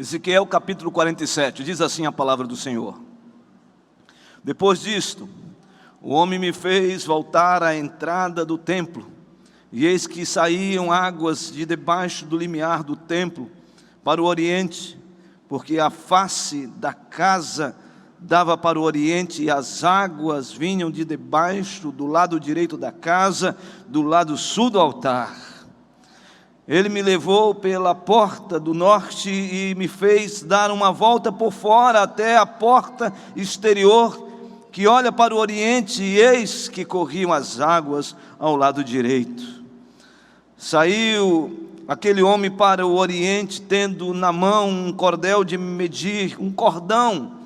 Ezequiel capítulo 47, diz assim a palavra do Senhor: Depois disto, o homem me fez voltar à entrada do templo, e eis que saíam águas de debaixo do limiar do templo para o oriente, porque a face da casa dava para o oriente, e as águas vinham de debaixo do lado direito da casa, do lado sul do altar. Ele me levou pela porta do norte e me fez dar uma volta por fora até a porta exterior, que olha para o oriente, e eis que corriam as águas ao lado direito. Saiu aquele homem para o oriente, tendo na mão um cordel de medir, um cordão,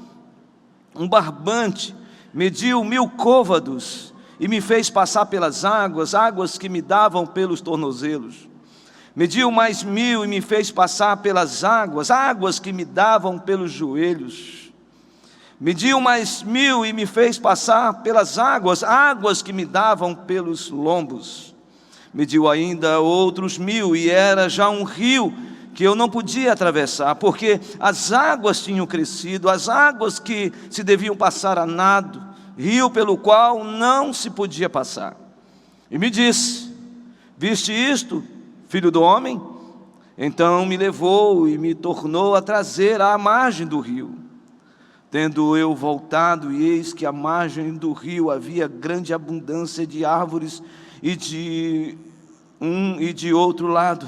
um barbante, mediu 1000 côvados, e me fez passar pelas águas, águas que me davam pelos tornozelos. Mediu mais 1000 e me fez passar pelas águas, águas que me davam pelos joelhos. Mediu mais 1000 e me fez passar pelas águas, águas que me davam pelos lombos. Mediu ainda outros 1000 e era já um rio que eu não podia atravessar, porque as águas tinham crescido, as águas que se deviam passar a nado, rio pelo qual não se podia passar. E me disse: viste isto, filho do homem? Então me levou e me tornou a trazer à margem do rio. Tendo eu voltado, e eis que à margem do rio havia grande abundância de árvores, e de um e de outro lado.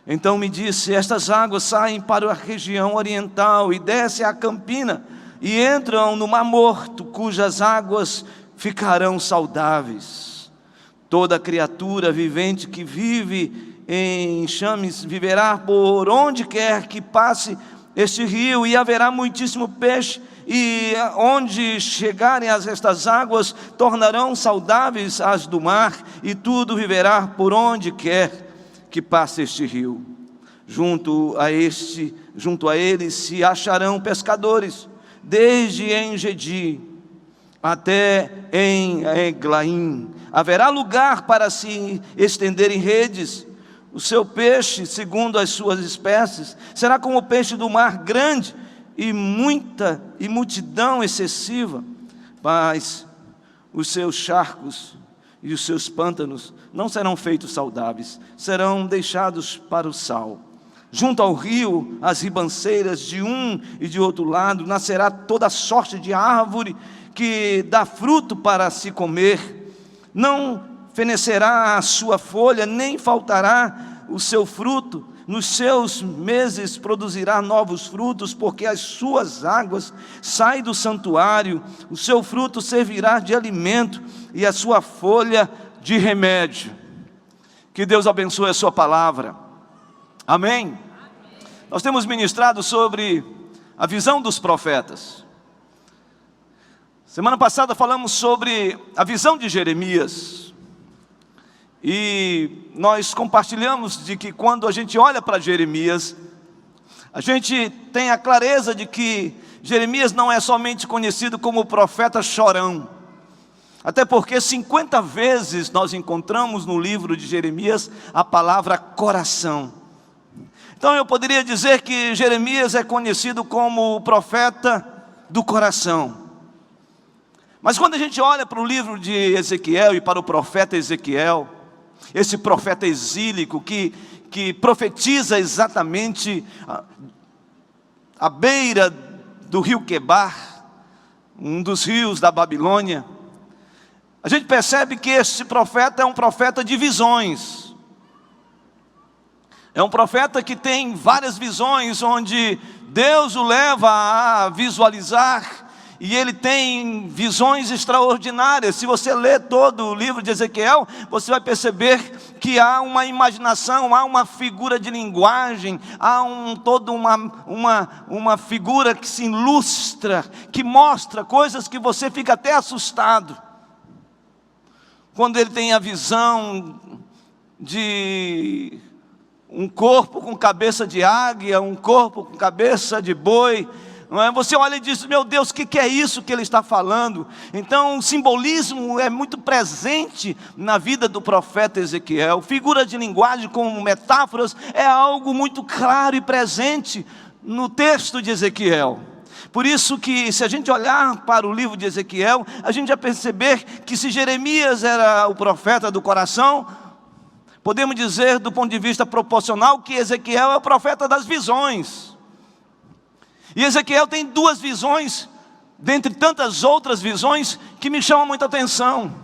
Então me disse: estas águas saem para a região oriental e descem à campina, e entram no Mar Morto, cujas águas ficarão saudáveis. Toda criatura vivente que vive em enxames viverá por onde quer que passe este rio, e haverá muitíssimo peixe, e onde chegarem estas águas tornarão saudáveis as do mar, e tudo viverá por onde quer que passe este rio. Junto a ele se acharão pescadores, desde En-Gedi até em Eglaim. Haverá lugar para se estenderem redes. O seu peixe, segundo as suas espécies, será como o peixe do mar, grande e multidão excessiva. Mas os seus charcos e os seus pântanos não serão feitos saudáveis, serão deixados para o sal. Junto ao rio, as ribanceiras de um e de outro lado, nascerá toda sorte de árvore que dá fruto para se comer. Não fenecerá a sua folha, nem faltará o seu fruto. Nos seus meses produzirá novos frutos, porque as suas águas saem do santuário. O seu fruto servirá de alimento, e a sua folha de remédio. Que Deus abençoe a sua palavra. Amém? Nós temos ministrado sobre a visão dos profetas. Semana passada falamos sobre a visão de Jeremias, e nós compartilhamos de que quando a gente olha para Jeremias, a gente tem a clareza de que Jeremias não é somente conhecido como o profeta chorão, até porque 50 vezes nós encontramos no livro de Jeremias a palavra coração. Então eu poderia dizer que Jeremias é conhecido como o profeta do coração. Mas quando a gente olha para o livro de Ezequiel e para o profeta Ezequiel, esse profeta exílico que profetiza exatamente à beira do rio Quebar, um dos rios da Babilônia, a gente percebe que esse profeta é um profeta de visões. É um profeta que tem várias visões, onde Deus o leva a visualizar, e ele tem visões extraordinárias. Se você ler todo o livro de Ezequiel, você vai perceber que há uma imaginação, há uma figura de linguagem, há toda uma figura que se ilustra, que mostra coisas que você fica até assustado. Quando ele tem a visão de um corpo com cabeça de águia, um corpo com cabeça de boi, Não é? Você olha e diz, meu Deus, o que é isso que ele está falando? Então o simbolismo é muito presente na vida do profeta Ezequiel. Figura de linguagem como metáforas é algo muito claro e presente no texto de Ezequiel. Por isso que, se a gente olhar para o livro de Ezequiel, a gente vai perceber que se Jeremias era o profeta do coração, podemos dizer, do ponto de vista proporcional, que Ezequiel é o profeta das visões. E Ezequiel tem duas visões, dentre tantas outras visões, que me chamam muita atenção.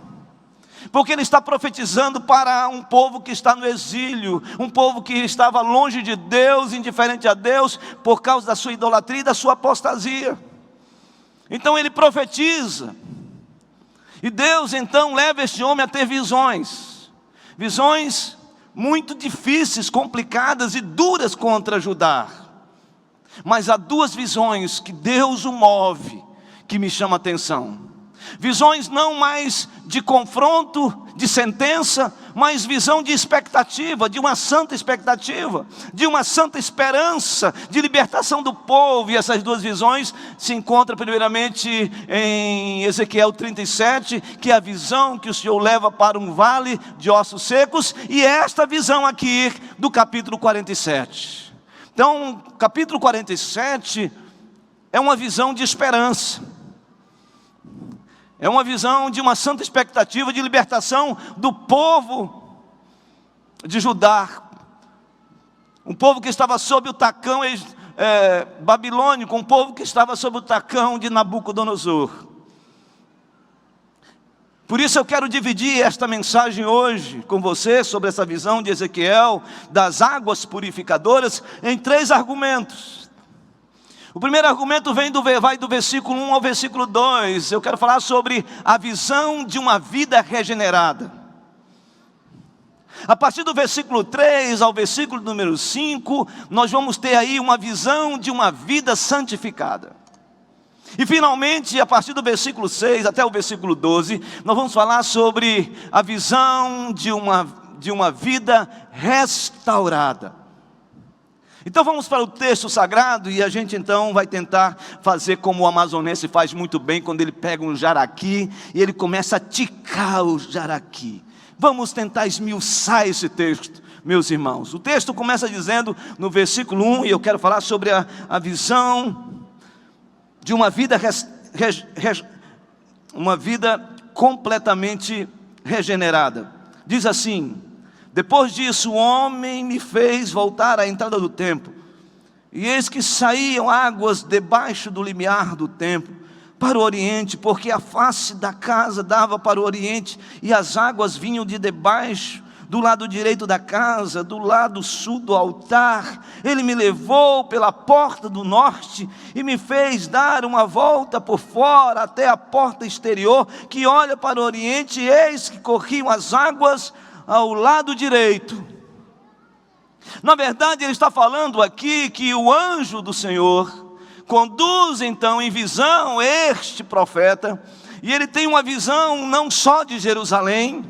Porque ele está profetizando para um povo que está no exílio, um povo que estava longe de Deus, indiferente a Deus, por causa da sua idolatria e da sua apostasia. Então ele profetiza. E Deus então leva este homem a ter visões. Visões muito difíceis, complicadas e duras contra Judá. Mas há duas visões que Deus o move, que me chamam a atenção. Visões não mais de confronto, de sentença, mas visão de expectativa, de uma santa expectativa, de uma santa esperança, de libertação do povo. E essas duas visões se encontram primeiramente em Ezequiel 37, que é a visão que o Senhor leva para um vale de ossos secos, e esta visão aqui do capítulo 47. Então, capítulo 47 é uma visão de esperança. É uma visão de uma santa expectativa de libertação do povo de Judá. Um povo que estava sob o tacão babilônico, um povo que estava sob o tacão de Nabucodonosor. Por isso eu quero dividir esta mensagem hoje com você sobre essa visão de Ezequiel das águas purificadoras em três argumentos. O primeiro argumento vai do versículo 1 ao versículo 2. Eu quero falar sobre a visão de uma vida regenerada. A partir do versículo 3 ao versículo número 5, nós vamos ter aí uma visão de uma vida santificada. E finalmente, a partir do versículo 6 até o versículo 12, nós vamos falar sobre a visão de uma vida restaurada. Então vamos para o texto sagrado e a gente então vai tentar fazer como o amazonense faz muito bem quando ele pega um jaraqui e ele começa a ticar o jaraqui. Vamos tentar esmiuçar esse texto, meus irmãos. O texto começa dizendo no versículo 1, e eu quero falar sobre a visão de uma vida completamente regenerada. Diz assim: depois disso o homem me fez voltar à entrada do templo, e eis que saíam águas debaixo do limiar do templo, para o oriente, porque a face da casa dava para o oriente, e as águas vinham de debaixo, do lado direito da casa, do lado sul do altar. Ele me levou pela porta do norte e me fez dar uma volta por fora até a porta exterior, que olha para o oriente, e eis que corriam as águas ao lado direito. Na verdade, ele está falando aqui que o anjo do Senhor conduz então em visão este profeta, e ele tem uma visão não só de Jerusalém,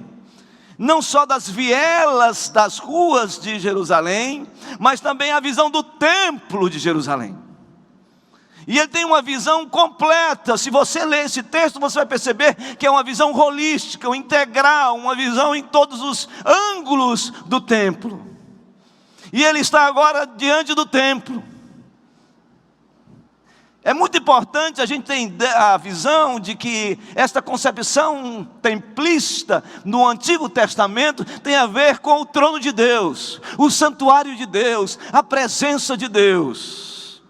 não só das vielas das ruas de Jerusalém, mas também a visão do templo de Jerusalém. E ele tem uma visão completa. Se você ler esse texto, você vai perceber que é uma visão holística, integral, uma visão em todos os ângulos do templo. E ele está agora diante do templo. É muito importante a gente ter a visão de que esta concepção templista no Antigo Testamento tem a ver com o trono de Deus, o santuário de Deus, a presença de Deus.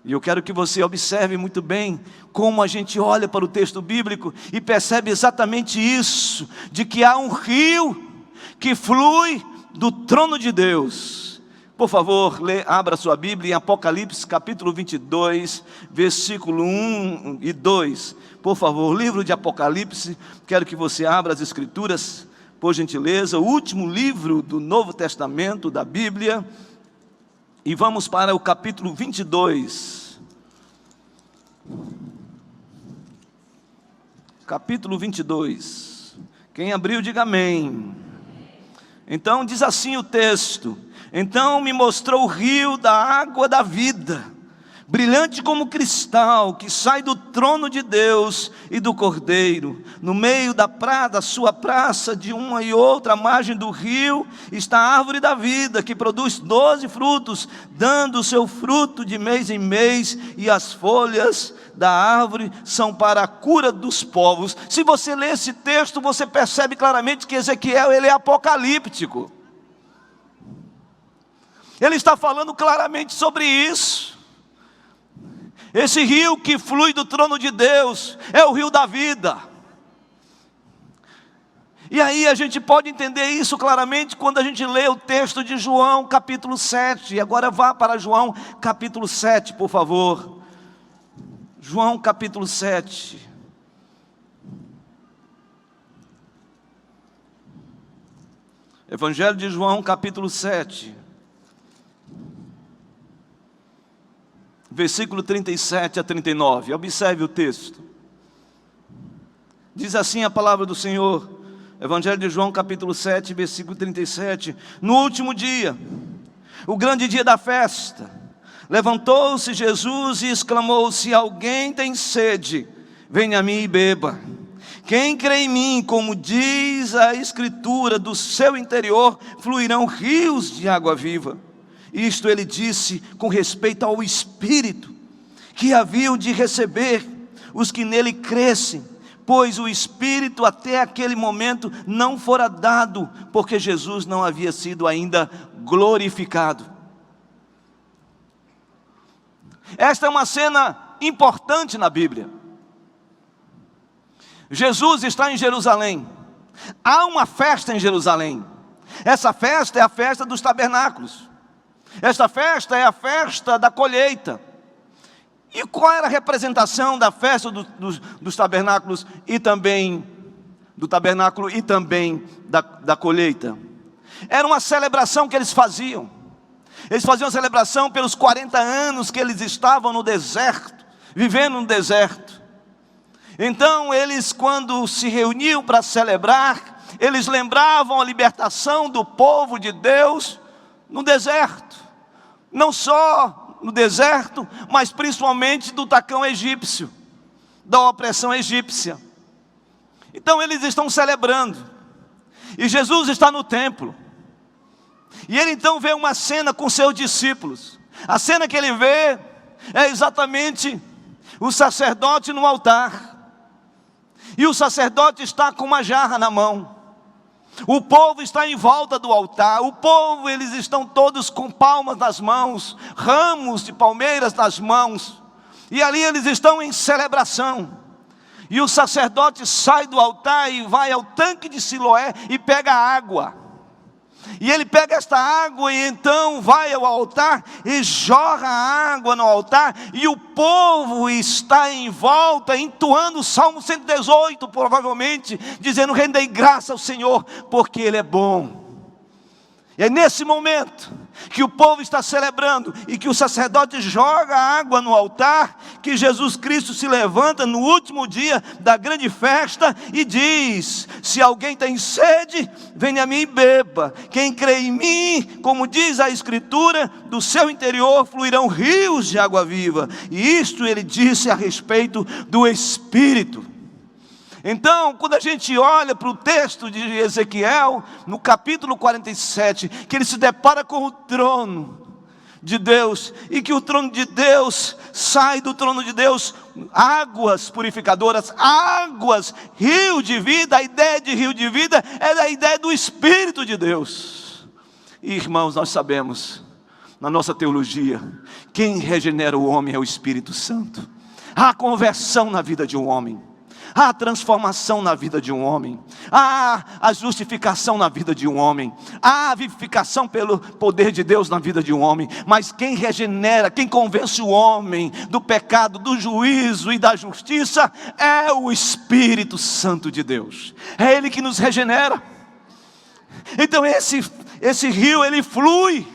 E eu quero que você observe muito bem como a gente olha para o texto bíblico e percebe exatamente isso, de que há um rio que flui do trono de Deus. Por favor, abra sua Bíblia em Apocalipse capítulo 22, versículo 1 e 2. Por favor, livro de Apocalipse, quero que você abra as Escrituras, por gentileza, o último livro do Novo Testamento da Bíblia. E vamos para o capítulo 22. Capítulo 22. Quem abriu, diga amém. Então diz assim o texto: então me mostrou o rio da água da vida, brilhante como cristal, que sai do trono de Deus e do Cordeiro. No meio da sua praça, de uma e outra margem do rio, está a árvore da vida, que produz 12 frutos, dando o seu fruto de mês em mês, e as folhas da árvore são para a cura dos povos. Se você lê esse texto, você percebe claramente que Ezequiel, ele é apocalíptico. Ele está falando claramente sobre isso. Esse rio que flui do trono de Deus é o rio da vida. E aí a gente pode entender isso claramente quando a gente lê o texto de João capítulo 7. E agora vá para João capítulo 7, por favor. João capítulo 7. Evangelho de João capítulo 7. Versículo 37 a 39, observe o texto. Diz assim a palavra do Senhor, Evangelho de João capítulo 7, versículo 37. No último dia, o grande dia da festa, levantou-se Jesus e exclamou: se alguém tem sede, venha a mim e beba. Quem crê em mim, como diz a Escritura, do seu interior fluirão rios de água viva. Isto ele disse com respeito ao Espírito, que haviam de receber os que nele crescem, pois o Espírito até aquele momento não fora dado, porque Jesus não havia sido ainda glorificado. Esta é uma cena importante na Bíblia. Jesus está em Jerusalém, há uma festa em Jerusalém. Essa festa é a festa dos tabernáculos. Esta festa é a festa da colheita. E qual era a representação da festa dos tabernáculos e também do tabernáculo e também da colheita? Era uma celebração que eles faziam. Eles faziam a celebração pelos 40 anos que eles estavam no deserto, vivendo no deserto. Então eles, quando se reuniam para celebrar, eles lembravam a libertação do povo de Deus no deserto. Não só no deserto, mas principalmente do tacão egípcio, da opressão egípcia. Então eles estão celebrando, e Jesus está no templo, e ele então vê uma cena com seus discípulos. A cena que ele vê é exatamente o sacerdote no altar, e o sacerdote está com uma jarra na mão. O povo está em volta do altar. O povo, eles estão todos com palmas nas mãos, ramos de palmeiras nas mãos, e ali eles estão em celebração. E o sacerdote sai do altar e vai ao tanque de Siloé e pega água. E ele pega esta água e então vai ao altar e jorra a água no altar, e o povo está em volta entoando o Salmo 118, provavelmente dizendo: rendei graça ao Senhor, porque Ele é bom. E é nesse momento que o povo está celebrando e que o sacerdote joga água no altar, que Jesus Cristo se levanta no último dia da grande festa e diz: se alguém tem sede, venha a mim e beba. Quem crê em mim, como diz a Escritura, do seu interior fluirão rios de água viva. E isto ele disse a respeito do Espírito. Então, quando a gente olha para o texto de Ezequiel, no capítulo 47, que ele se depara com o trono de Deus, e que o trono de Deus, sai do trono de Deus águas purificadoras, águas, rio de vida. A ideia de rio de vida é a ideia do Espírito de Deus. E irmãos, nós sabemos, na nossa teologia, quem regenera o homem é o Espírito Santo. Há conversão na vida de um homem, há transformação na vida de um homem, há a justificação na vida de um homem, há a vivificação pelo poder de Deus na vida de um homem. Mas quem regenera, quem convence o homem do pecado, do juízo e da justiça é o Espírito Santo de Deus. É Ele que nos regenera. Então esse rio, ele flui,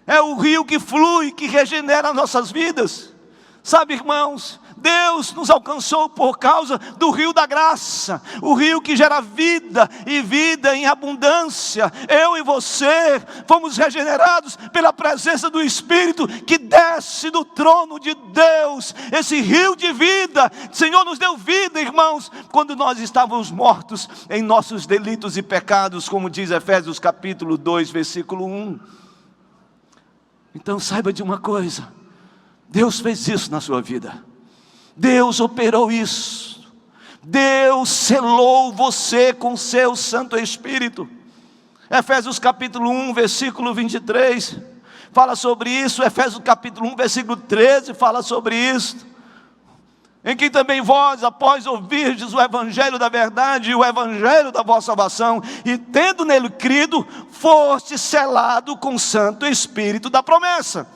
é o rio que flui, que regenera nossas vidas. Sabe, irmãos, Deus nos alcançou por causa do rio da graça, o rio que gera vida e vida em abundância. Eu e você fomos regenerados pela presença do Espírito que desce do trono de Deus, esse rio de vida. O Senhor nos deu vida, irmãos, quando nós estávamos mortos em nossos delitos e pecados, como diz Efésios capítulo 2, versículo 1. Então saiba de uma coisa: Deus fez isso na sua vida, Deus operou isso, Deus selou você com seu Santo Espírito. Efésios capítulo 1, versículo 23, fala sobre isso. Efésios capítulo 1, versículo 13, fala sobre isso. Em que também vós, após ouvirdes o evangelho da verdade e o evangelho da vossa salvação, e tendo nele crido, foste selado com o Santo Espírito da promessa.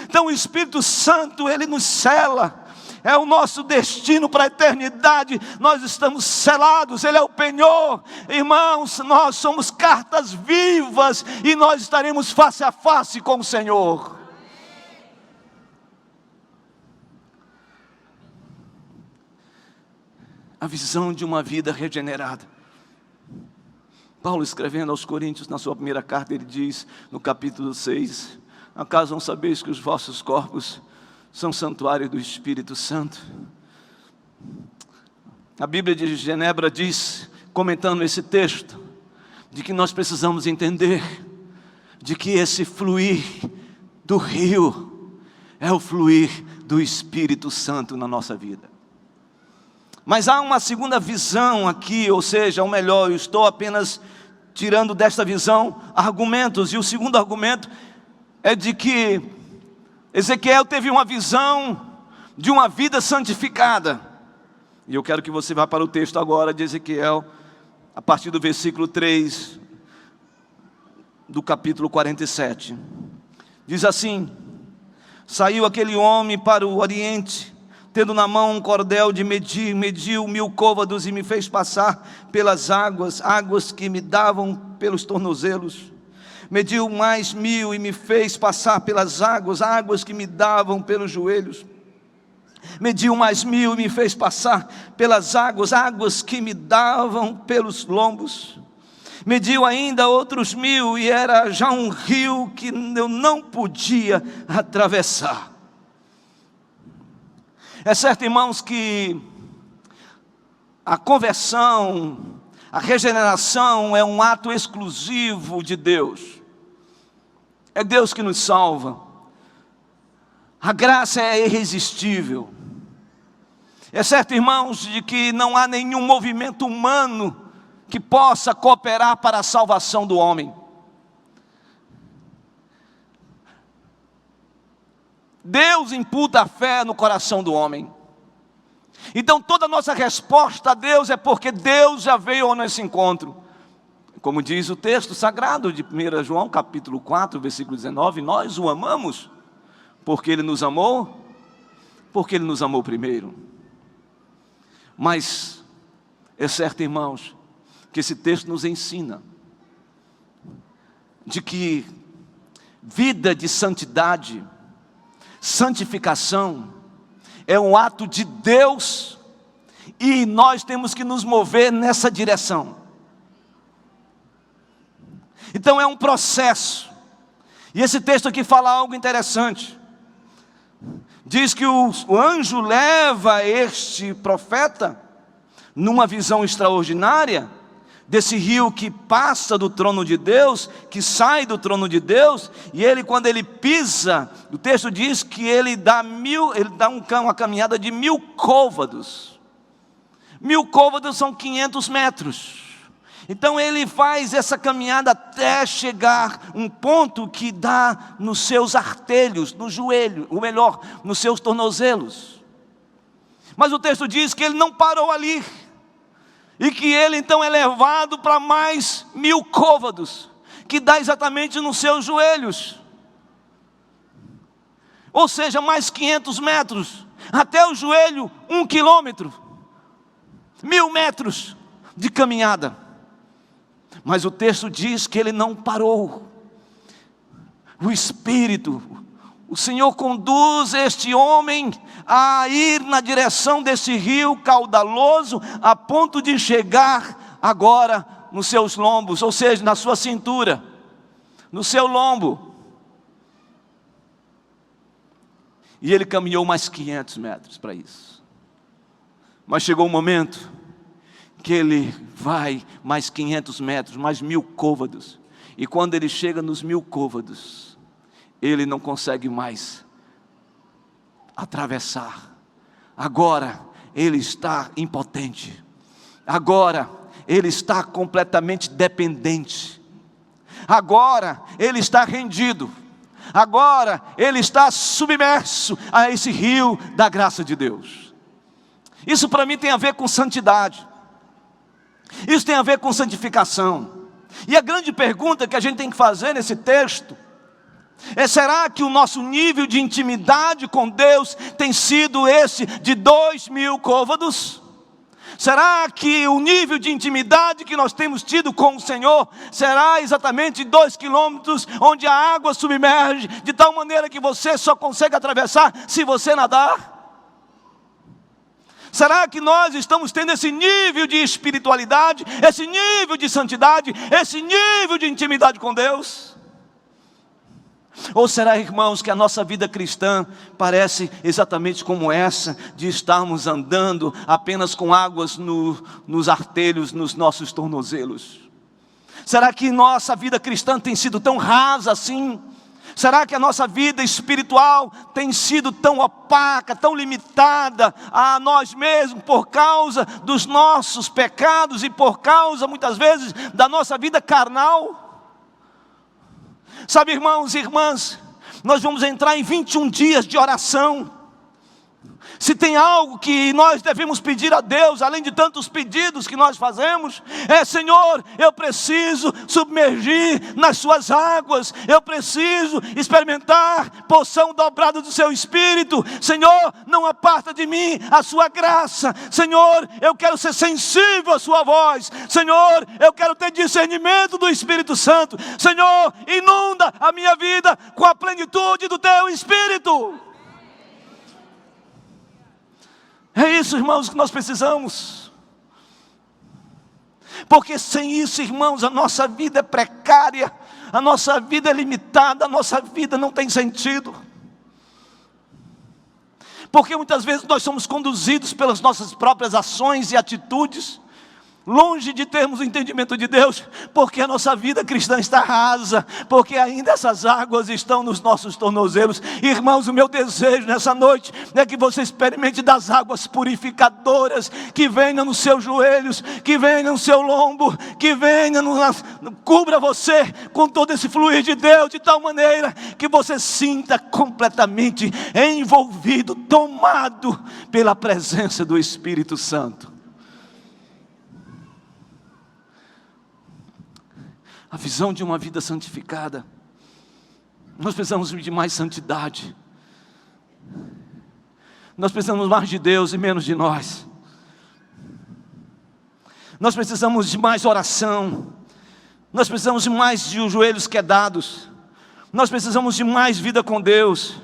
Então o Espírito Santo, ele nos sela, é o nosso destino para a eternidade. Nós estamos selados, ele é o penhor. Irmãos, nós somos cartas vivas e nós estaremos face a face com o Senhor. A visão de uma vida regenerada. Paulo, escrevendo aos Coríntios, na sua primeira carta, ele diz, no capítulo 6, acaso não sabeis que os vossos corpos são santuário do Espírito Santo? A Bíblia de Genebra diz, comentando esse texto, de que nós precisamos entender, de que esse fluir do rio, é o fluir do Espírito Santo na nossa vida. Mas há uma segunda visão aqui, ou seja, ou melhor, eu estou apenas tirando desta visão argumentos, e o segundo argumento é de que Ezequiel teve uma visão de uma vida santificada. E eu quero que você vá para o texto agora de Ezequiel, a partir do versículo 3, do capítulo 47. Diz assim: saiu aquele homem para o oriente, tendo na mão um cordel de medir, mediu 1000 côvados e me fez passar pelas águas, águas que me davam pelos tornozelos. Mediu mais 1000 e me fez passar pelas águas, águas que me davam pelos joelhos. Mediu mais 1000 e me fez passar pelas águas, águas que me davam pelos lombos. Mediu ainda outros 1000 e era já um rio que eu não podia atravessar. É certo, irmãos, que a conversão, a regeneração é um ato exclusivo de Deus. É Deus que nos salva. A graça é irresistível. É certo, irmãos, de que não há nenhum movimento humano que possa cooperar para a salvação do homem. Deus imputa a fé no coração do homem. Então toda a nossa resposta a Deus é porque Deus já veio ao nosso encontro. Como diz o texto sagrado de 1 João capítulo 4, versículo 19, nós o amamos porque Ele nos amou, porque Ele nos amou primeiro. Mas é certo, irmãos, que esse texto nos ensina de que vida de santidade, santificação, é um ato de Deus, e nós temos que nos mover nessa direção. Então é um processo, e esse texto aqui fala algo interessante. Diz que o anjo leva este profeta numa visão extraordinária desse rio que passa do trono de Deus, que sai do trono de Deus, e ele, quando ele pisa, o texto diz que ele dá uma caminhada de 1000 côvados. 1000 côvados são 500 metros. Então ele faz essa caminhada até chegar um ponto que dá nos seus artelhos, no joelho, ou melhor, nos seus tornozelos. Mas o texto diz que ele não parou ali, e que ele então é levado para mais 1000 côvados, que dá exatamente nos seus joelhos. Ou seja, mais 500 metros, até o joelho, 1 quilômetro, 1000 metros de caminhada. Mas o texto diz que ele não parou. O Espírito, o Senhor conduz este homem a ir na direção desse rio caudaloso, a ponto de chegar agora nos seus lombos, ou seja, na sua cintura, no seu lombo. E ele caminhou mais 500 metros para isso. Mas chegou um momento que ele vai mais 500 metros, mais 1000 côvados. E quando ele chega nos 1000 côvados, ele não consegue mais atravessar. Agora ele está impotente. Agora ele está completamente dependente. Agora ele está rendido. Agora ele está submerso a esse rio da graça de Deus. Isso para mim tem a ver com santidade. Isso tem a ver com santificação. E a grande pergunta que a gente tem que fazer nesse texto é: será que o nosso nível de intimidade com Deus tem sido esse de 2000 côvados? Será que o nível de intimidade que nós temos tido com o Senhor será exatamente 2 quilômetros, onde a água submerge de tal maneira que você só consegue atravessar se você nadar? Será que nós estamos tendo esse nível de espiritualidade, esse nível de santidade, esse nível de intimidade com Deus? Ou será, irmãos, que a nossa vida cristã parece exatamente como essa, de estarmos andando apenas com águas nos artelhos, nos nossos tornozelos? Será que nossa vida cristã tem sido tão rasa assim? Será que a nossa vida espiritual tem sido tão opaca, tão limitada a nós mesmos por causa dos nossos pecados e por causa, muitas vezes, da nossa vida carnal? Sabe, irmãos e irmãs, nós vamos entrar em 21 dias de oração. Se tem algo que nós devemos pedir a Deus, além de tantos pedidos que nós fazemos, é: Senhor, eu preciso submergir nas suas águas, eu preciso experimentar porção dobrada do seu Espírito. Senhor, não aparta de mim a sua graça. Senhor, eu quero ser sensível à sua voz. Senhor, eu quero ter discernimento do Espírito Santo. Senhor, inunda a minha vida com a plenitude do teu Espírito. É isso, irmãos, que nós precisamos. Porque sem isso, irmãos, a nossa vida é precária, a nossa vida é limitada, a nossa vida não tem sentido. Porque muitas vezes nós somos conduzidos pelas nossas próprias ações e atitudes, longe de termos o entendimento de Deus, porque a nossa vida cristã está rasa, porque ainda essas águas estão nos nossos tornozelos. Irmãos, o meu desejo nessa noite é que você experimente das águas purificadoras, que venham nos seus joelhos, que venham no seu lombo, que venham, cubra você com todo esse fluir de Deus, de tal maneira que você sinta completamente envolvido, tomado pela presença do Espírito Santo. A visão de uma vida santificada. Nós precisamos de mais santidade. Nós precisamos mais de Deus e menos de nós. Nós precisamos de mais oração. Nós precisamos de mais de joelhos quedados. Nós precisamos de mais vida com Deus.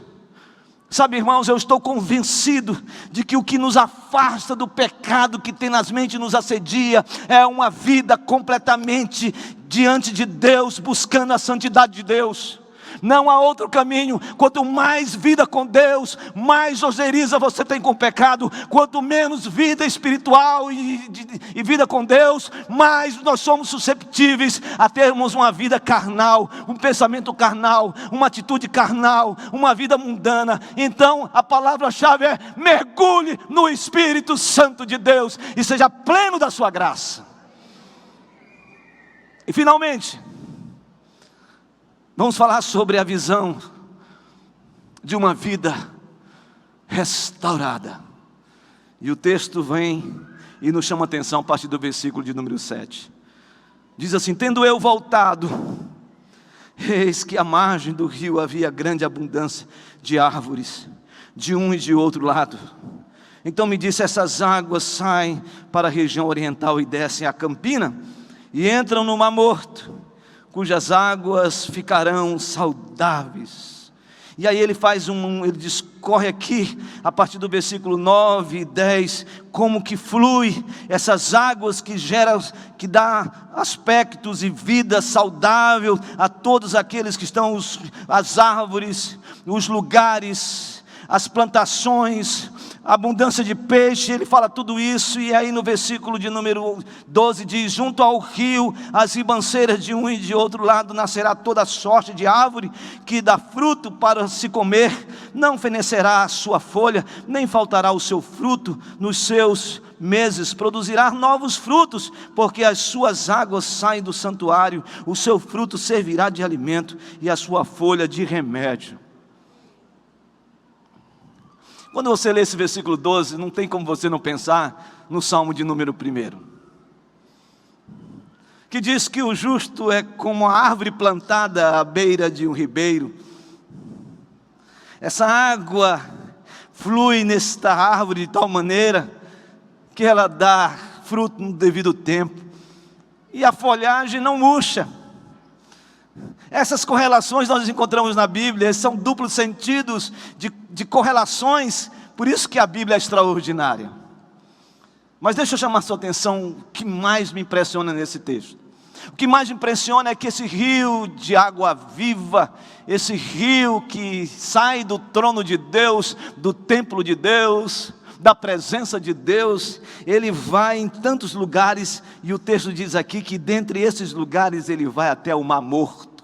Sabe, irmãos, eu estou convencido de que o que nos afasta do pecado que tenazmente nos assedia é uma vida completamente diante de Deus, buscando a santidade de Deus. Não há outro caminho. Quanto mais vida com Deus, mais ojeriza você tem com o pecado. Quanto menos vida espiritual e vida com Deus, mais nós somos susceptíveis a termos uma vida carnal, um pensamento carnal, uma atitude carnal, uma vida mundana. Então a palavra-chave é: mergulhe no Espírito Santo de Deus e seja pleno da sua graça. E finalmente, vamos falar sobre a visão de uma vida restaurada. E o texto vem e nos chama a atenção a partir do versículo de número 7. Diz assim: tendo eu voltado, eis que à margem do rio havia grande abundância de árvores, de um e de outro lado. Então me disse: essas águas saem para a região oriental e descem a Campina, e entram no Mar Morto, cujas águas ficarão saudáveis. E aí ele ele discorre aqui, a partir do versículo 9 e 10, como que flui essas águas que dá aspectos e vida saudável a todos aqueles que estão, as árvores, os lugares, as plantações, a abundância de peixe. Ele fala tudo isso, e aí no versículo de número 12 diz: junto ao rio, as ribanceiras de um e de outro lado, nascerá toda sorte de árvore que dá fruto para se comer, não fenecerá a sua folha, nem faltará o seu fruto nos seus meses, produzirá novos frutos, porque as suas águas saem do santuário, o seu fruto servirá de alimento, e a sua folha de remédio. Quando você lê esse versículo 12, não tem como você não pensar no Salmo de número 1, que diz que o justo é como a árvore plantada à beira de um ribeiro. Essa água flui nesta árvore de tal maneira que ela dá fruto no devido tempo, e a folhagem não murcha. Essas correlações nós encontramos na Bíblia, são duplos sentidos de correlações, por isso que a Bíblia é extraordinária. Mas deixa eu chamar a sua atenção, o que mais me impressiona nesse texto. O que mais me impressiona é que esse rio de água viva, esse rio que sai do trono de Deus, do templo de Deus, da presença de Deus, ele vai em tantos lugares, e o texto diz aqui que dentre esses lugares ele vai até o Mar Morto.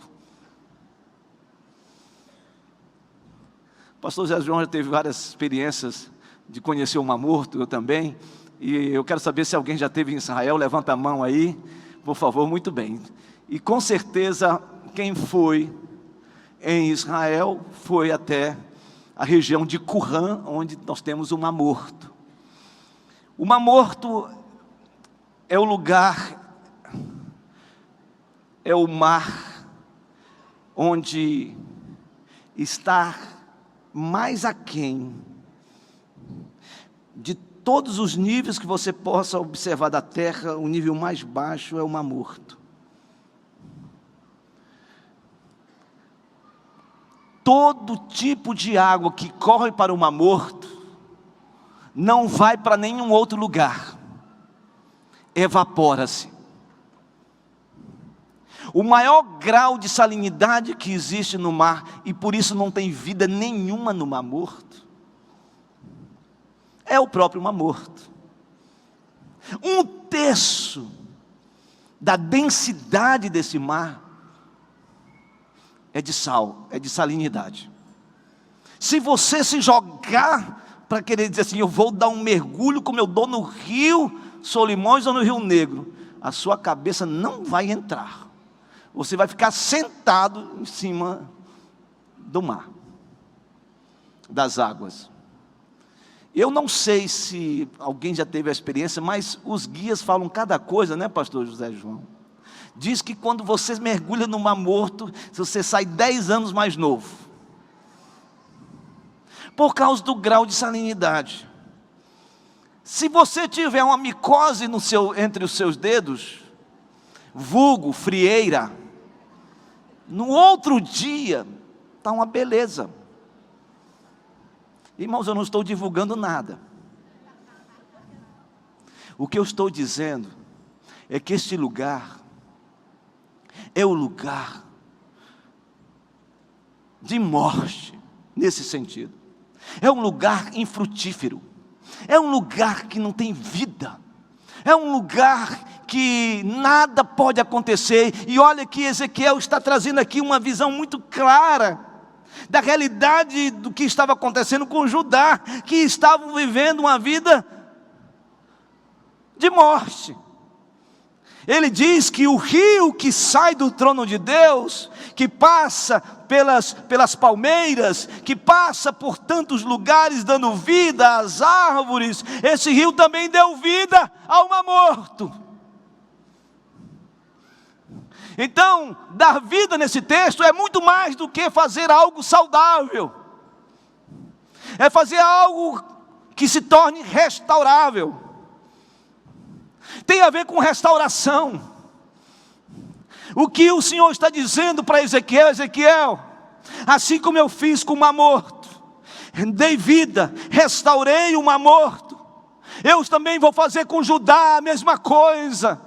O pastor Zé João já teve várias experiências de conhecer o Mar Morto, eu também, e eu quero saber se alguém já esteve em Israel. Levanta a mão aí, por favor. Muito bem. E com certeza quem foi em Israel foi até a região de Qumran, onde nós temos o Mar Morto. O Mar Morto é o lugar, é o mar onde está mais aquém de todos os níveis que você possa observar da terra. O nível mais baixo é o Mar Morto. Todo tipo de água que corre para o Mar Morto não vai para nenhum outro lugar, evapora-se. O maior grau de salinidade que existe no mar, e por isso não tem vida nenhuma no Mar Morto, é o próprio Mar Morto. 1/3 da densidade desse mar é de sal, é de salinidade. Se você se jogar para querer dizer assim, eu vou dar um mergulho como eu dou no rio Solimões ou no Rio Negro, a sua cabeça não vai entrar. Você vai ficar sentado em cima do mar, das águas. Eu não sei se alguém já teve a experiência, mas os guias falam cada coisa, né, pastor José João? Diz que quando você mergulha no Mar Morto, você sai 10 anos mais novo, por causa do grau de salinidade. Se você tiver uma micose entre os seus dedos, vulgo frieira, no outro dia está uma beleza. Irmãos, eu não estou divulgando nada. O que eu estou dizendo é que este lugar é o lugar de morte, nesse sentido. É um lugar infrutífero, é um lugar que não tem vida, é um lugar que nada pode acontecer. E olha que Ezequiel está trazendo aqui uma visão muito clara da realidade do que estava acontecendo com Judá, que estavam vivendo uma vida de morte. Ele diz que o rio que sai do trono de Deus, que passa pelas palmeiras, que passa por tantos lugares dando vida às árvores, esse rio também deu vida ao Mar Morto. Então, dar vida nesse texto é muito mais do que fazer algo saudável, é fazer algo que se torne restaurável. Tem a ver com restauração. O que o Senhor está dizendo para Ezequiel: Ezequiel, assim como eu fiz com o mar morto, dei vida, restaurei o mar morto, eu também vou fazer com Judá a mesma coisa.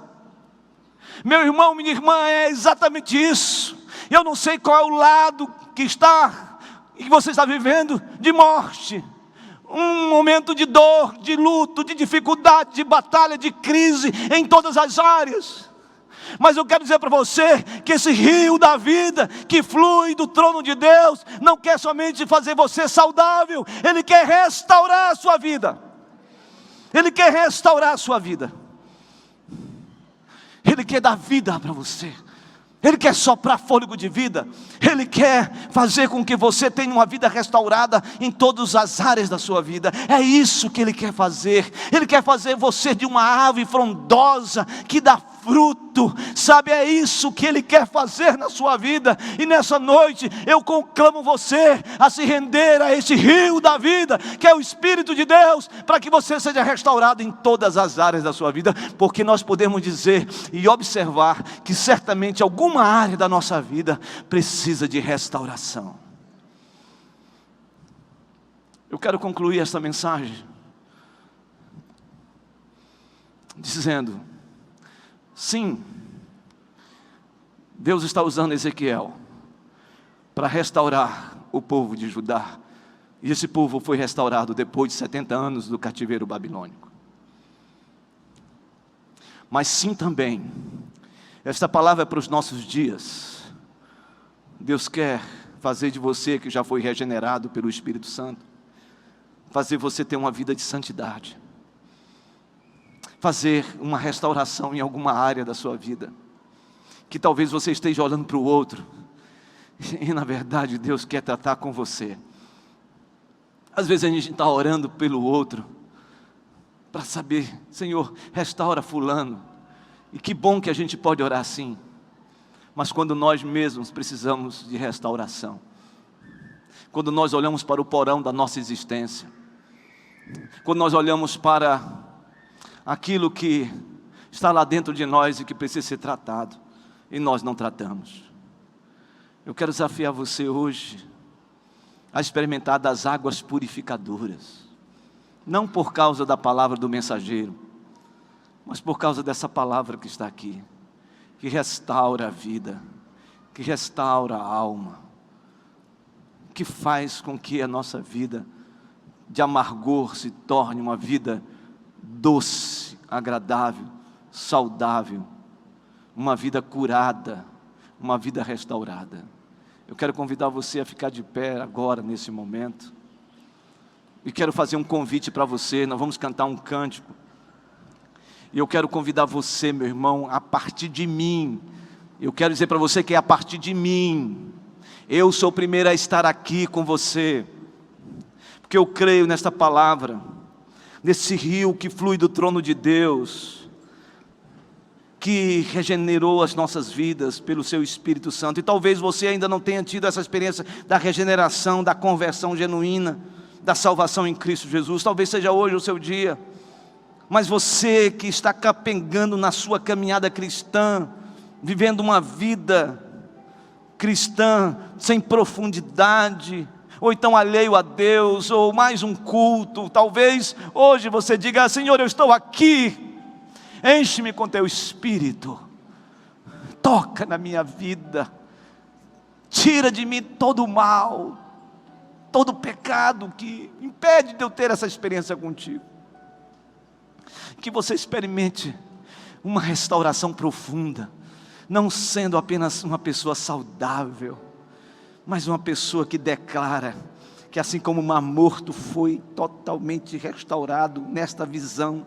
Meu irmão, minha irmã, é exatamente isso. Eu não sei qual é o lado que você está vivendo de morte, um momento de dor, de luto, de dificuldade, de batalha, de crise em todas as áreas. Mas eu quero dizer para você que esse rio da vida que flui do trono de Deus não quer somente fazer você saudável, Ele quer restaurar a sua vida. Ele quer restaurar a sua vida. Ele quer dar vida para você. Ele quer soprar fôlego de vida. Ele quer fazer com que você tenha uma vida restaurada em todas as áreas da sua vida. É isso que Ele quer fazer. Ele quer fazer você de uma árvore frondosa que dá fruto, sabe? É isso que Ele quer fazer na sua vida. E nessa noite eu conclamo você a se render a esse rio da vida, que é o Espírito de Deus, para que você seja restaurado em todas as áreas da sua vida. Porque nós podemos dizer e observar que certamente alguma área da nossa vida precisa de restauração. Eu quero concluir esta mensagem dizendo: sim, Deus está usando Ezequiel para restaurar o povo de Judá. E esse povo foi restaurado depois de 70 anos do cativeiro babilônico. Mas sim também, esta palavra é para os nossos dias. Deus quer fazer de você, que já foi regenerado pelo Espírito Santo, fazer você ter uma vida de santidade, fazer uma restauração em alguma área da sua vida, que talvez você esteja olhando para o outro, e na verdade Deus quer tratar com você. Às vezes a gente está orando pelo outro, para saber, Senhor, restaura fulano, e que bom que a gente pode orar assim, mas quando nós mesmos precisamos de restauração, quando nós olhamos para o porão da nossa existência, quando nós olhamos para aquilo que está lá dentro de nós e que precisa ser tratado, e nós não tratamos. Eu quero desafiar você hoje a experimentar das águas purificadoras, não por causa da palavra do mensageiro, mas por causa dessa palavra que está aqui, que restaura a vida, que restaura a alma, que faz com que a nossa vida de amargor se torne uma vida doce, agradável, saudável, uma vida curada, uma vida restaurada. Eu quero convidar você a ficar de pé agora, nesse momento, e quero fazer um convite para você. Nós vamos cantar um cântico, e eu quero convidar você, meu irmão, a partir de mim. Eu quero dizer para você que é a partir de mim. Eu sou o primeiro a estar aqui com você, porque eu creio nesta palavra, nesse rio que flui do trono de Deus, que regenerou as nossas vidas pelo seu Espírito Santo. E talvez você ainda não tenha tido essa experiência da regeneração, da conversão genuína, da salvação em Cristo Jesus. Talvez seja hoje o seu dia. Mas você que está capengando na sua caminhada cristã, vivendo uma vida cristã sem profundidade, ou então alheio a Deus, ou mais um culto, talvez hoje você diga: Senhor, eu estou aqui, enche-me com teu Espírito, toca na minha vida, tira de mim todo o mal, todo o pecado que impede de eu ter essa experiência contigo. Que você experimente uma restauração profunda, não sendo apenas uma pessoa saudável, mas uma pessoa que declara que assim como o mar morto foi totalmente restaurado nesta visão,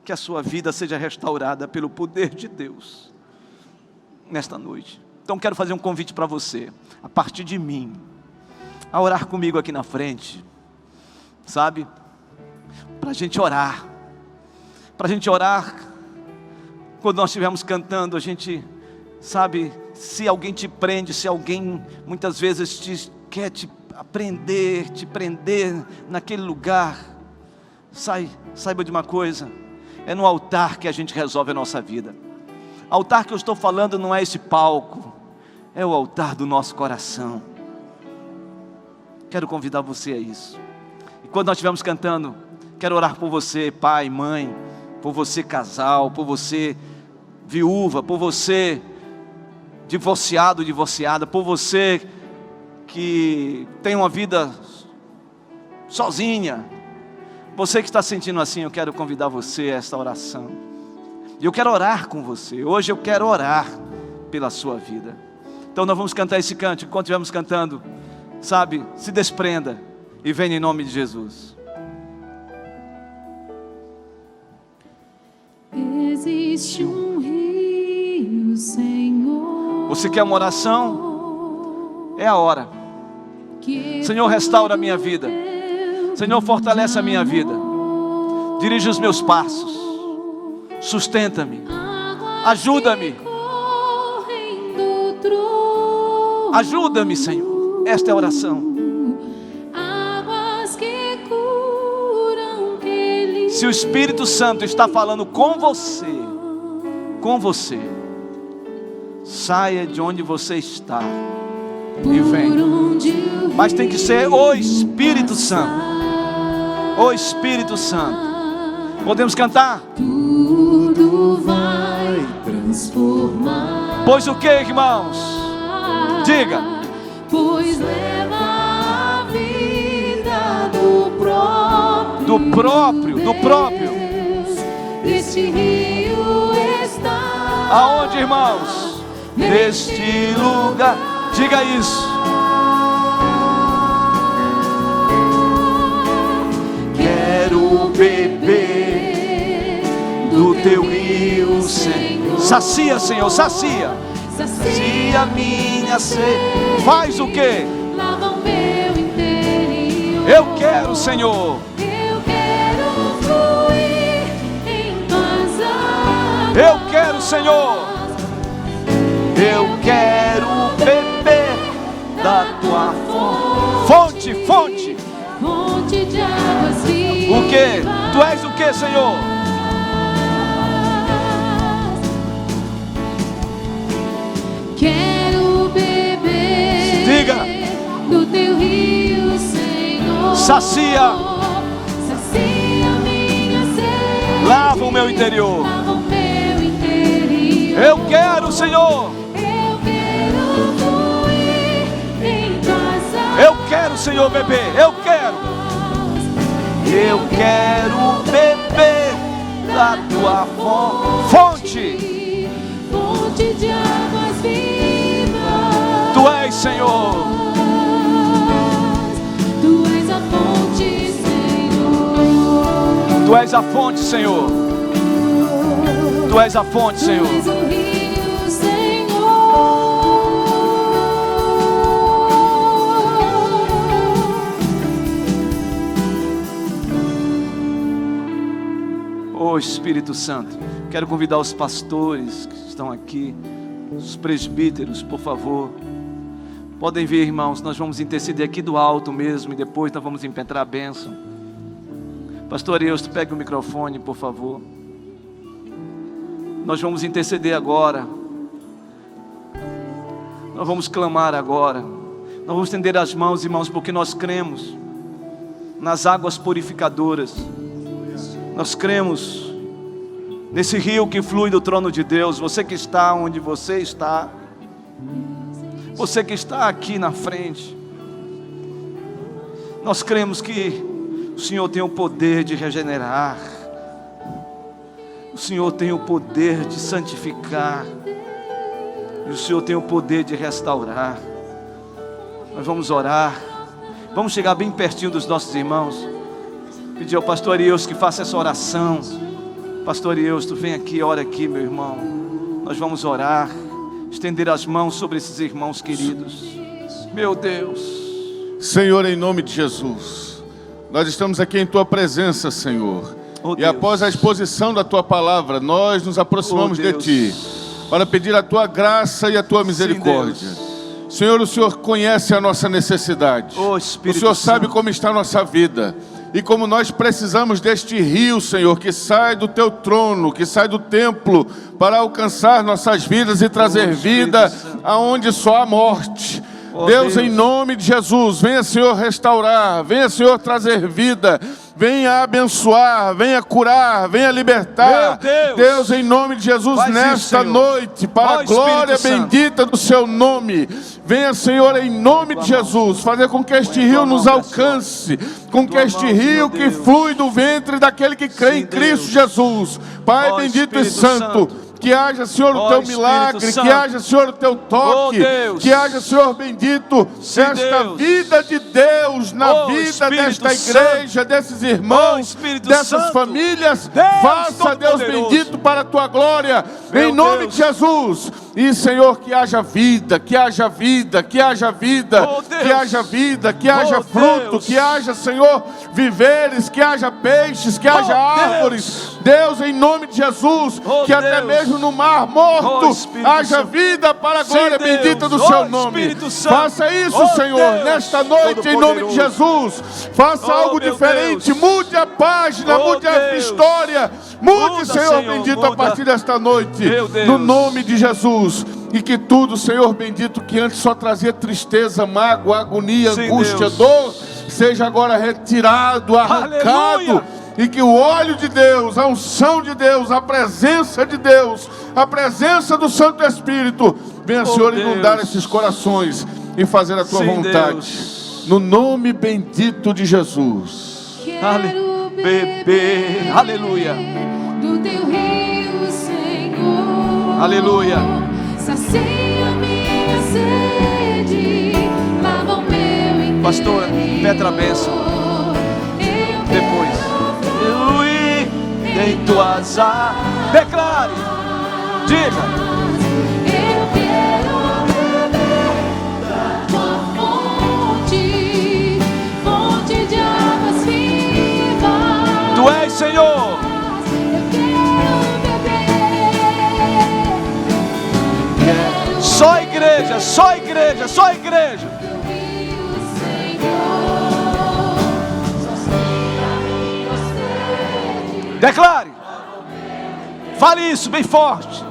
que a sua vida seja restaurada pelo poder de Deus nesta noite. Então quero fazer um convite para você, a partir de mim, a orar comigo aqui na frente, sabe? Para a gente orar, quando nós estivermos cantando, a gente, sabe, se alguém te prende, se alguém muitas vezes quer te prender naquele lugar, saiba de uma coisa, é no altar que a gente resolve a nossa vida. Altar que eu estou falando não é esse palco, é o altar do nosso coração. Quero convidar você a isso. E quando nós estivermos cantando, quero orar por você, pai, mãe, por você, casal, por você, viúva, por você, divorciado, divorciada, por você que tem uma vida sozinha. Você que está sentindo assim, eu quero convidar você a esta oração. E eu quero orar com você. Hoje eu quero orar pela sua vida. Então nós vamos cantar esse cântico. Enquanto estivermos cantando, sabe, se desprenda e venha em nome de Jesus. Existe um rio, Senhor. Você quer uma oração? É a hora. Senhor, restaura a minha vida. Senhor, fortalece a minha vida. Dirige os meus passos. Sustenta-me. Ajuda-me. Ajuda-me, Senhor. Esta é a oração. Se o Espírito Santo está falando com você, saia de onde você está e vem. Mas tem que ser o Espírito Santo. O Espírito Santo. Podemos cantar? Tudo vai transformar. Pois o que, irmãos? Diga. Pois leva a vida do próprio. Do próprio. Este rio está. Aonde, irmãos? Neste lugar. Diga isso. Quero beber do teu rio, Senhor. Sacia, Senhor, sacia. Sacia minha sede. Faz o quê? Lava o meu interior. Eu quero, Senhor. Eu quero fluir em tuas águas. Eu quero, Senhor. Eu quero beber da tua fonte. Fonte. Fonte de águas vivas. O que? Tu és o que, Senhor? Quero beber. Diga. Do teu rio, Senhor. Sacia. Sacia minha sede. Lava o meu interior. Lava o meu interior. Eu quero, Senhor. Eu quero fluir em tuas águas. Eu quero, Senhor, beber. Eu quero. Eu quero beber da tua fonte. Fonte de águas vivas. Tu és, Senhor. Tu és a fonte, Senhor. Tu és a fonte, Senhor. Tu és a fonte, Senhor. Tu és o rio, Senhor. Oh, Espírito Santo, quero convidar os pastores que estão aqui, os presbíteros, por favor. Podem vir, irmãos, nós vamos interceder aqui do alto mesmo e depois nós vamos impetrar a bênção. Pastor Eusto, pegue o microfone, por favor. Nós vamos interceder agora. Nós vamos clamar agora. Nós vamos estender as mãos, irmãos, porque nós cremos nas águas purificadoras. Nós cremos nesse rio que flui do trono de Deus. Você que está onde você está, você que está aqui na frente, nós cremos que o Senhor tem o poder de regenerar, o Senhor tem o poder de santificar, e o Senhor tem o poder de restaurar. Nós vamos orar, vamos chegar bem pertinho dos nossos irmãos, pedir ao pastor Eusto que faça essa oração. Pastor Eusto, vem aqui, ora aqui, meu irmão. Nós vamos orar, estender as mãos sobre esses irmãos queridos. Meu Deus, Senhor, em nome de Jesus, nós estamos aqui em Tua presença, Senhor. Oh, e Deus. após a exposição da Tua palavra, nós nos aproximamos Oh, de Deus. Ti, para pedir a Tua graça e a Tua misericórdia. Sim, Senhor, o Senhor conhece a nossa necessidade. Oh, O Espírito Senhor sabe Santo. como está a nossa vida. E como nós precisamos deste rio, Senhor, que sai do teu trono, que sai do templo, para alcançar nossas vidas e trazer vida aonde só há morte. Deus, em nome de Jesus, venha, Senhor, restaurar, venha, Senhor, trazer vida, venha abençoar, venha curar, venha libertar. Deus, em nome de Jesus, nesta noite, para a glória bendita do seu nome, venha, Senhor, em nome de Jesus, fazer com que este rio nos alcance, com que este rio que flui do ventre daquele que crê em Cristo Jesus. Pai bendito e santo, que haja, Senhor, o teu milagre, que haja, Senhor, o teu toque, que haja, Senhor bendito, esta vida de Deus na vida desta igreja, desses irmãos, dessas famílias. Faça, Deus bendito, para a tua glória, em nome de Jesus. E, Senhor, que haja vida, que haja vida, que haja vida, que haja vida, que haja fruto, que haja, Senhor, viveres, que haja peixes, que haja árvores. Deus, em nome de Jesus, que até mesmo no mar morto haja vida para a glória bendita do seu nome. Faça isso, Senhor, nesta noite, em nome de Jesus. Faça algo diferente, mude a página, mude a história, mude, Senhor bendito, a partir desta noite, no nome de Jesus. E que tudo, Senhor bendito, que antes só trazia tristeza, mágoa, agonia, angústia, dor, seja agora retirado, arrancado. E que o óleo de Deus, a unção de Deus, a presença de Deus, a presença do Santo Espírito venha, Senhor, inundar esses corações e fazer a tua vontade. No nome bendito de Jesus. Quero beber, aleluia, do teu rio, Senhor. Aleluia. Sacia minha sede, lava o meu interior. Pastor, Petra a bênção. Depois. Em tuas declare, diga. Eu quero beber da tua fonte, fonte de águas vivas. Tu és, Senhor. Eu quero beber. Só igreja, só igreja, só igreja. Declare. Fale isso bem forte.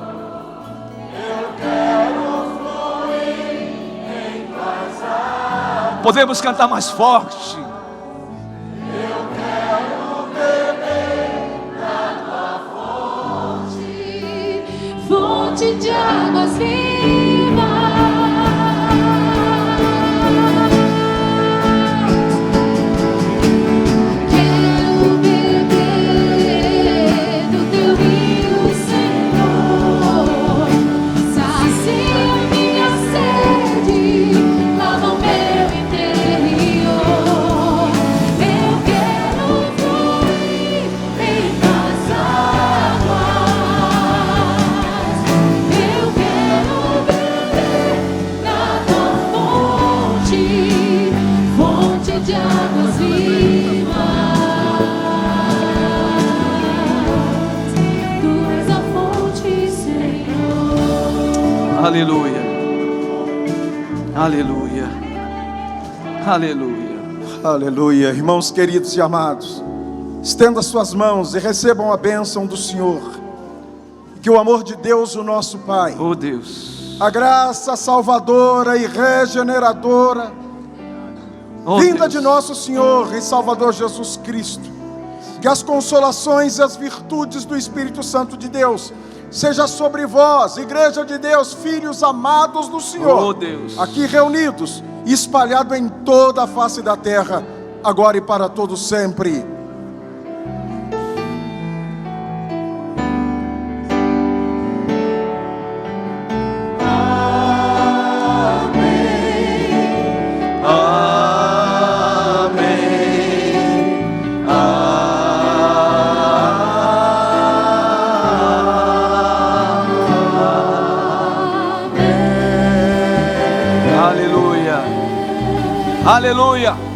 Podemos cantar mais forte. Eu quero beber da tua fonte, fonte de águas vivas. Aleluia, aleluia, aleluia, aleluia. Irmãos queridos e amados, estenda suas mãos e recebam a bênção do Senhor. Que o amor de Deus, o nosso Pai, oh Deus, a graça salvadora e regeneradora, vinda de nosso Senhor e Salvador Jesus Cristo, que as consolações e as virtudes do Espírito Santo de Deus seja sobre vós, igreja de Deus, filhos amados do Senhor, oh Deus, aqui reunidos, espalhado em toda a face da terra, agora e para todo sempre. aleluia.